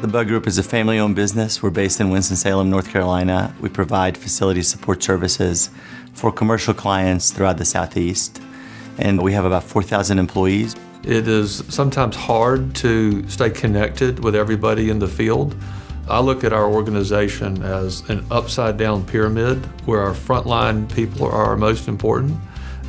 The Bug Group is a family-owned business. We're based in Winston-Salem, North Carolina. We provide facility support services for commercial clients throughout the Southeast. And we have about 4,000 employees. It is sometimes hard to stay connected with everybody in the field. I look at our organization as an upside-down pyramid where our frontline people are our most important,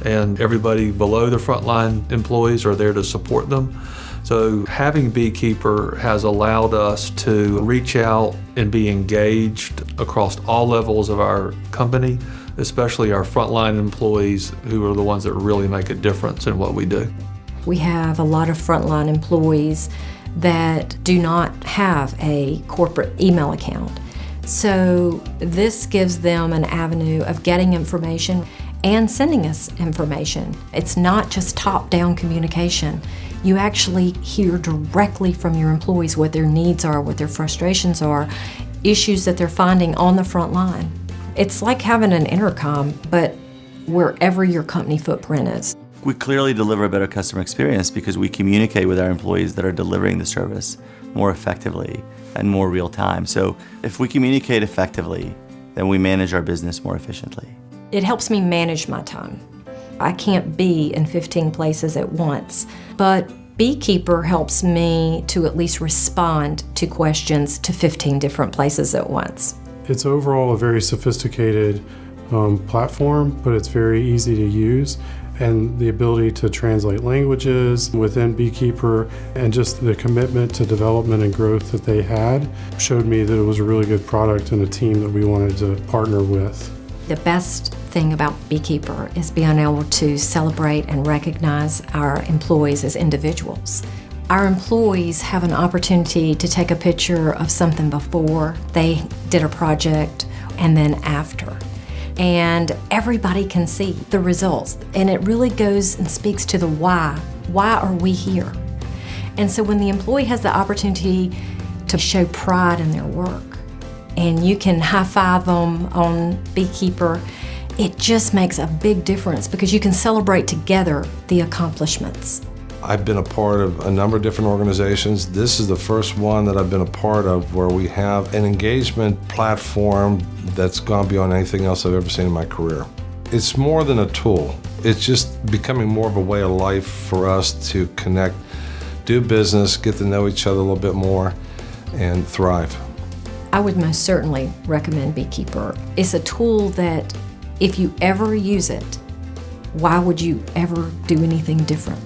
and everybody below the frontline employees are there to support them. So having Beekeeper has allowed us to reach out and be engaged across all levels of our company, especially our frontline employees who are the ones that really make a difference in what we do. We have a lot of frontline employees that do not have a corporate email account. So this gives them an avenue of getting information and sending us information. It's not just top-down communication. You actually hear directly from your employees what their needs are, what their frustrations are, issues that they're finding on the front line. It's like having an intercom, but wherever your company footprint is. We clearly deliver a better customer experience because we communicate with our employees that are delivering the service more effectively and more real time. So if we communicate effectively, then we manage our business more efficiently. It helps me manage my time. I can't be in 15 places at once, but Beekeeper helps me to at least respond to questions to 15 different places at once. It's overall a very sophisticated platform, but it's very easy to use. And the ability to translate languages within Beekeeper and just the commitment to development and growth that they had showed me that it was a really good product and a team that we wanted to partner with. The best thing about Beekeeper is being able to celebrate and recognize our employees as individuals. Our employees have an opportunity to take a picture of something before they did a project and then after. And everybody can see the results. And it really goes and speaks to the why. Why are we here? And so when the employee has the opportunity to show pride in their work, and you can high-five them on Beekeeper, it just makes a big difference because you can celebrate together the accomplishments. I've been a part of a number of different organizations. This is the first one that I've been a part of where we have an engagement platform that's gone beyond anything else I've ever seen in my career. It's more than a tool. It's just becoming more of a way of life for us to connect, do business, get to know each other a little bit more, and thrive. I would most certainly recommend Beekeeper. It's a tool that if you ever use it, why would you ever do anything different?